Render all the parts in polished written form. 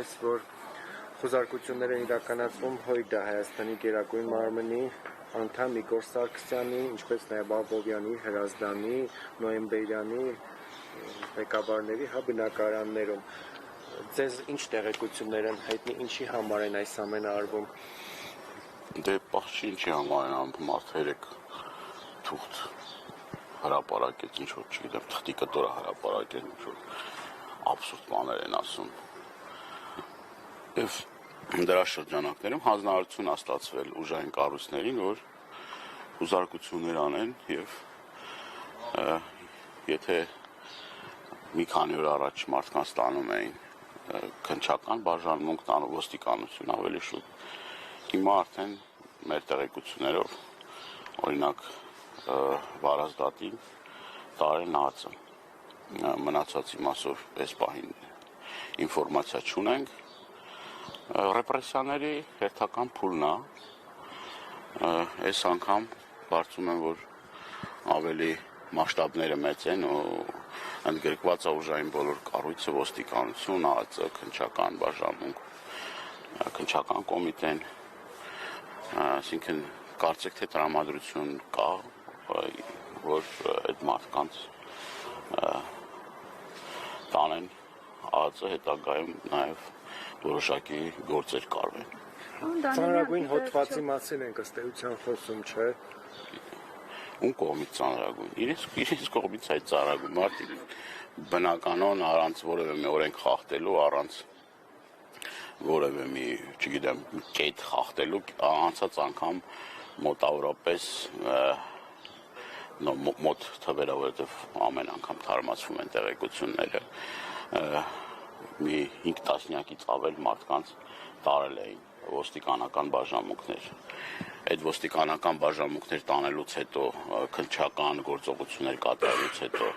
ես, որ խոզարկություններ են իրականացվում ՀՅԴ Հայաստանի Գերագույն մարմնի անդամ Իգոր Սարգսյանի, ինչպես նաև Աբովյանի, Հրազդանի, Նոյեմբերյանի ղեկավարների բնակարաններում։ Ձեզ ինչ տեղեկություններ են հայտնի, ինչի համար են այս ամենը արվում։ Դե պահչի ինչի համար են արվում, մարդը երեք թուղթ հրապարակեց, ինչ որ չգիտեմ, թղթի կտոր հրապարակեց, ինչ որ աբսուրդ բաներ են ասում։ Եվ դրա շրջանակներում հանձնարարություն է ստացվել ուժային կառույցներին, որ խոզարկություններ անեն եւ եթե մի քանի օր առաջ մարդկանց տանում էին քննչական բաժանմունք տանող ոստիկանություն ավելի շուտ։ Հիմա արդեն մեր տեղեկություններով օրինակ Վարազդատին տարեն հացը մնացածի մասով այս պահին ինֆորմացիա չունենք ռեպրեսիաների հերթական փուլն է այս անգամ կարծում եմ որ ավելի մասշտաբները մեծ են ու ընդգրկված է ուժային բոլոր կառույցը ոստիկանություն, ԱԱԾ, քննչական բաժանմունք, քննչական կոմիտեն, այսինքն կարծեք թե տրամադրություն կա, որ այդ մարդկանց տանեն ԱԱԾ հետագայում նաև որոշակի գործեր կարվեն։ Ծանրագույն հոդվածի մասին ենք ըստ էության խոսում, չէ՞։ Ում կողմից ծանրագույն։ Իրենց կողմից այդ ծանրագույն մարդիկ բնականon առանց որևէ մի օրենք խախտելու, առանց որևէ մի, չգիտեմ, կետ խախտելու, անցած անգամ մոտավորապես մոտ թվերը, որովհետև ամեն անգամ թարմացվում են տեղեկությունները, մի 5 տասնյակից ավել մարդկանց տարել էին ոստիկանական բաժանմունքներ։ Այդ ոստիկանական բաժանմունքներ տանելուց հետո քննչական գործողություններ կատարելուց հետո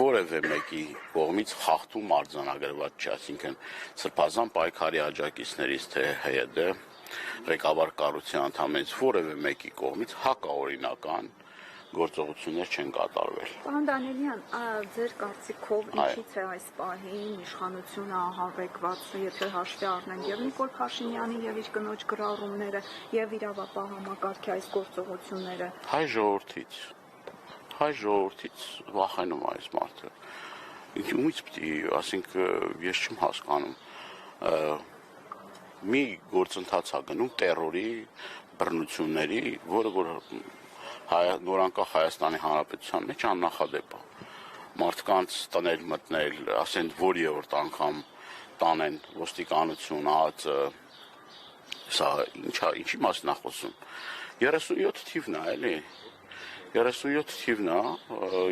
որևէ մեկի կողմից խախտում արձանագրված չէ, այսինքն սրբազան պայքարի աջակիցներից թե ՀՅԴ ղեկավար կառույցի անդամներից որևէ մեկի կողմից հակաօրինական գործողություններ չեն կատարվել։ Պարոն Դանիելյան, ձեր կարծիքով ինչից է այս պահին իշխանությունը ահաբեկված, եթե հաշվի առնենք եւ Նիկոլ Փաշինյանի եւ իր կնոջ գրառումները եւ իրավապահ համակարգի այս գործողությունները։ Հայ ժողովրդից վախենում այս մարդը։ Ումից պիտի, ասենք, ես չեմ հասկանում։ Մի գործընթաց է գնում տերորի, բռնությունների, որը որ նորանկախ Հայաստանի Հանրապետության մեջ աննախադեպ է։ Մարդկանց տնել մտնել, ասեն որ երրորդ անգամ տանեն ոստիկանություն, ԱԱԾ, սա ինչի մասին է խոսում։ 37 թիվն է, էլի։ 37 թիվն է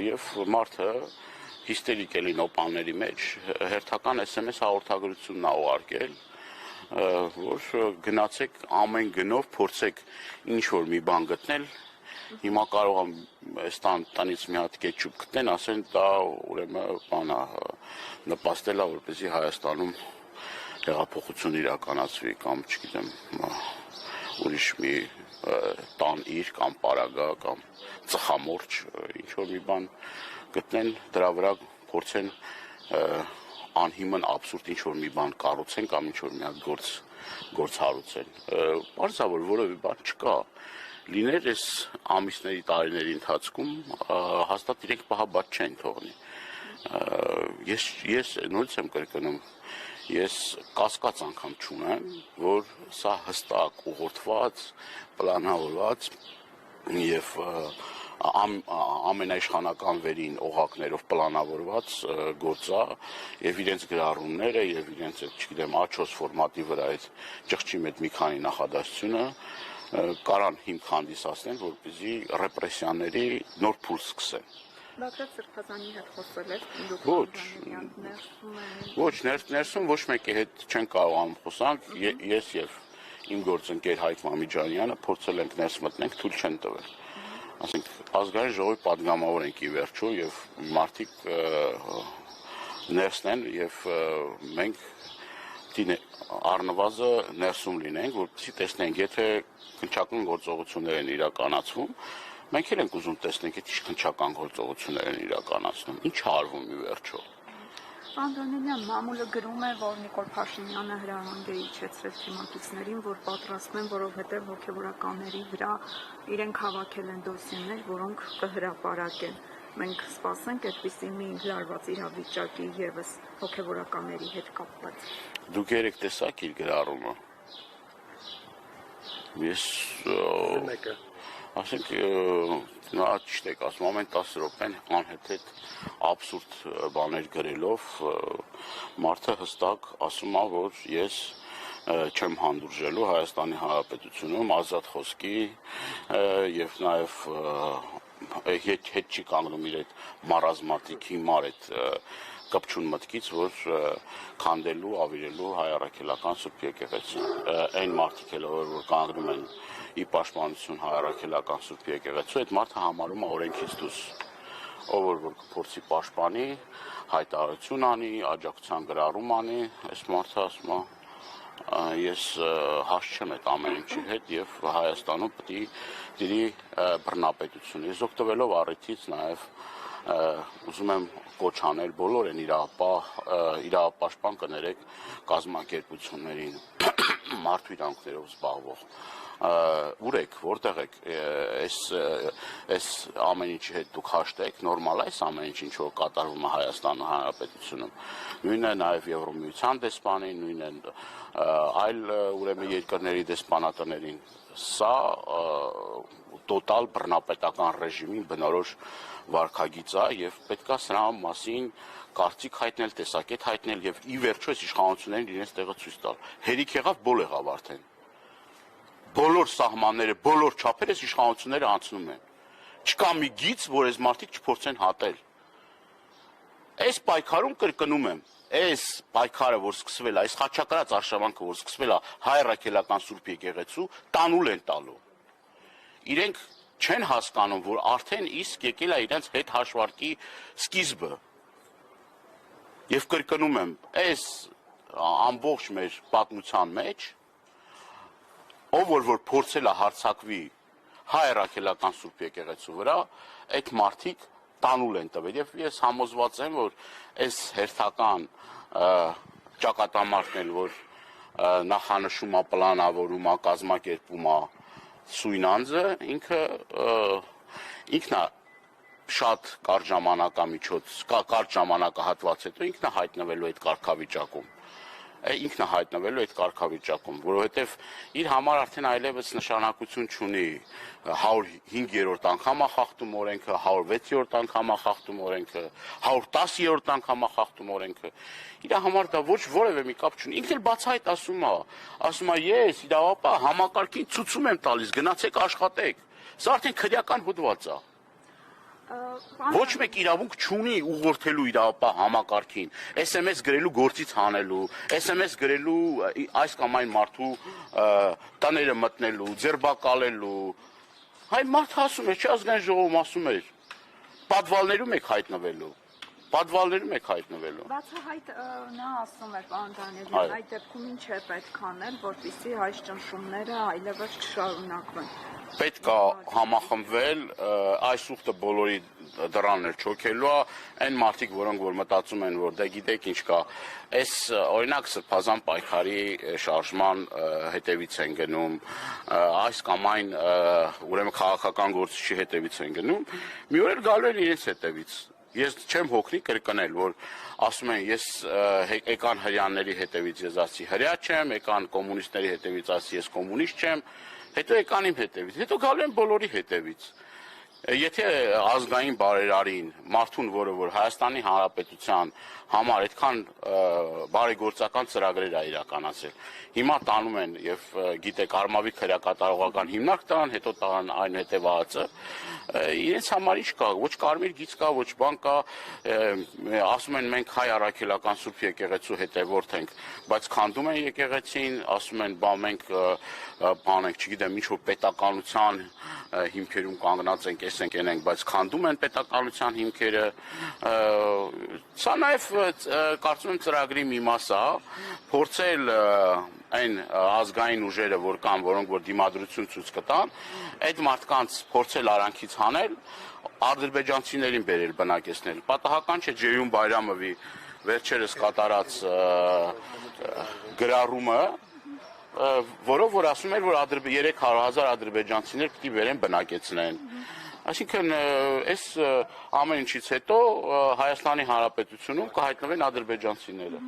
եւ մարդը հիստերիկ էլի նոպանների մեջ հերթական SMS հաղորդագրությունն է ուղարկել, որ գնացեք ամեն գնով փորձեք ինչ որ մի բան գտնել։ Հիմա կարող եմ այս տնից մի հատ կետչուպ գտնեն, ասեն դա ուրեմն բան է նպաստել է որպեսզի Հայաստանում հեղափոխություն իրականացվի կամ չգիտեմ ուրիշ մի տան իր կամ պարագա կամ ծխամորճ ինչ որ մի բան գտնեն դրա վրա փորձեն անհիմն աբսուրդ ինչ որ մի բան կառուցեն կամ ինչ որ մի հատ գործ հարուցեն։ Պարզավոր որևէ բան չկա։ Լիներ այս ամիսների տարիների ընթացքում հաստատ իրենք պահաբաց չեն թողնի։ Ես նորից եմ կրկնում, ես կասկած անգամ չունեմ, որ սա հստակ ուղղորդված, պլանավորված եւ ամենաիշխանական վերին օղակներով պլանավորված գործ է եւ իրենց գրառումները եւ իրենց չգիտեմ A4 ֆորմատի վրա այդ ճղճի մեջ մի քանի նախադասությունը կարան հիմք հանդիսացնեն, որպեսզի ռեպրեսիաների նոր փուլ սկսեն։ Բագրատ Սրբազանի հետ խոսել եք։ Ոչ, ներսում ոչ մեկի հետ չեն կարողանում խոսանք, ես եւ իմ գործընկեր Հայկ Մամիջանյանը փորձել ենք ներս մտնենք, թույլ չեն տվել։ Ասենք ազգային ժողովի падգամավոր ենք ի վերջո եւ մարդիկ ներսն են եւ մենք առնվազը ներսում լինենք, որպեսզի տեսնենք, եթե քննչական գործողություններ են իրականացվում, մենք էլ ենք ուզում տեսնենք, եթե քննչական գործողություններ են իրականացնում, ինչ արվում ի վերջո։ Պարոն Դանիելյան, մամուլը գրում է, որ Նիկոլ Փաշինյանը հրահանգ է իջեցրել թիմակիցներին, որ պատրաստվեն, որովհետև հոգևորականների վրա իրենք հավաքել են դոսիեներ, որոնք կհրապարակեն։ Մենք սպասենք այդպիսի մի լարված իրավիճակի եւս հոգևորականների հետ կապված։ Դուք երեք տեսաք իր գրառումը։ Ես Մեկը ասենք նա ճիշտ եք ասում, ամեն 10 րոպեն անհետ աբսուրդ բաներ գրելով մարդը հստակ ասում է, որ ես չեմ հանդուրժելու Հայաստանի Հանրապետությունում ազատ խոսքի եւ նաեւ հետ չի կանգնում իր այդ մարազմատիկ հիմար այդ կպչուն մտքից, որ քանդելու, ավիրելու հայ առաքելական Սուրբ եկեղեցին։ Այն մարդիկ էլ որ կանգնում են ի պաշտպանություն հայ առաքելական Սուրբ եկեղեցու, այդ մարդը համարում է օրենքից դուրս։ Ով որ կփորձի պաշտպանի, հայտարարություն անի, աջակցության գրառում անի, այս մարդը ասում է ես հաս չեմ այդ ամեն ինչի հետ եւ Հայաստանում պետք է դիրի բռնապետություն։ Ես օգտվելով առիթից նաեւ ուզում եմ կոչ անել բոլոր են իրավապաշտպան կներեք կազմակերպություններին մարդու իրավունքներով զբաղվող ուր եք, որտեղ եք, այս ամեն ինչի հետ դուք հաշտ եք, նորմալ է այս ամեն ինչ ինչ որ կատարվում է Հայաստանի Հանրապետությունում։ Նույնն է նաև Եվրոմիության դեսպանին, նույնն է այլ ուրեմն երկրների դեսպանատներին։ Սա տոտալ բռնապետական ռեժիմին բնորոշ վարքագիծ է եւ պետք է սրա մասին կարծիք հայտնել, տեսակետ հայտնել եւ ի վերջո այս իշխանություններին իրենց տեղը ցույց տալ։ Հերիք եղավ, բոլ եղավ արդեն։ Բոլոր սահմանները, բոլոր չափերը իշխանությունները անցնում են։ Չկա մի գիծ, որ այս մարդիկ չփորձեն հատել։ Այս պայքարում կրկնում եմ, այս պայքարը, որ սկսվել է, այս խաչակրած արշավանքը, որ սկսվել է հայ առաքելական Սուրբ եկեղեցու, տանուլ են տալու։ Իրենք չեն հասկանում, որ արդեն իսկ եկել է իրենց հետ հաշվարկի սկիզբը։ Եվ կրկնում եմ, այս ամբողջ մեր պատմության մեջ ով որ փորձել է հարձակվի հայ առաքելական Սուրբ եկեղեցու վրա, այդ մարդիկ տանուլ են տվել եւ ես համոզված եմ, որ այս հերթական ճակատամարտն էլ որ նախանշում է, պլանավորում է, կազմակերպում է սույն անձը, ինքն է շատ կարճ ժամանակամիջոց, կարճ ժամանակահատված հետո ինքն է հայտնվելու այդ կարգավիճակում։ Ինքն է հայտնվելու այդ կարգավիճակում, որովհետև իր համար արդեն այլևս նշանակություն չունի 105-րդ անգամ է խախտում օրենքը, 106-րդ անգամ է խախտում օրենքը, 110-րդ անգամ է խախտում օրենքը։ Իր համար դա ոչ որևէ մի կապ չունի։ Ինքն էլ բացահայտ ասում է ես իրավապահ համակարգին ցույցում եմ տալիս, գնացեք աշխատեք։ Սա արդեն քրեական հոդված է։ Ոչ մեկ իրավունք չունի ուղղորդելու իրավապահ համակարգին, SMS գրելու գործից հանելու, SMS գրելու այս կամ այն մարդու տները մտնելու, ձերբակալելու։ Հայ մարդը ասում է, չի ազգային ժողովում ասում էր, պատվալներում եք հայտնվելու։ Պատվալներում եք հայտնվելու։ Բացահայտ նա ասում էր, պարոն Դանիելյան, այդ դեպքում ինչ է պետք անել, որպեսզի այս ճնշումները այլևս չշարունակվեն։ Պետք է համախմբվել, այս ուխտը բոլորի դռանն էլ չոքելու է, այն մարդիկ, որոնք որ մտածում են, որ դե գիտեք ինչ կա, այս օրինակ սրբազան պայքարի շարժման հետևից են գնում, այս կամ այն ուրեմն քաղաքական գործիչի հետևից են գնում, մի օր էլ գալու են իրենց հետևից։ Ես չեմ հոգնի կրկնել, որ ասում են ես եկան հрьяաների հետևից ես ասի հрья չեմ, եկան կոմունիստների հետևից ասի ես կոմունիստ չեմ, հետո եկան իմ հետևից, հետո գալու են բոլորի հետևից։ Եթե ազգային բարերարին մարդուն, որը որ Հայաստանի Հանրապետության համար այդքան բարեգործական ծրագրեր է իրականացել, հիմա տանում են եւ գիտեք արմավիկ քրեակատարողական հիմնարկ տան, հետո տան այն հետեւածը, իրենց համար ինչ կա, ոչ կարմիր գիծ կա, ոչ բան կա, ասում են մենք հայ առաքելական Սուրբ եկեղեցու հետևորդ ենք, բայց քանդում են եկեղեցին, ասում են բա մենք բան ենք, չգիտեմ, ինչ որ պետականության հիմքերում կանգնած ենք, ենք ենք, բայց քանդում են պետականության հիմքերը, սա նաև կարծում եմ ծրագրի մի մաս է, փորձել այն ազգային ուժերը, որ կան, որոնք որ դիմադրություն ցույց կտան, այդ մարդկանց փորձել արանքից հանել, ադրբեջանցիներին բերել բնակեցնել։ Պատահական չէ Ջեյուն Բայրամովի վերջերս կատարած գրառումը, որով որ ասում էր, որ 300,000 ադրբեջանցիներ պիտի վերեն բնակեցնեն։ Այսինքն, այս ամեն ինչից հետո Հայաստանի Հանրապետությունում կհայտնվեն ադրբեջանցիները։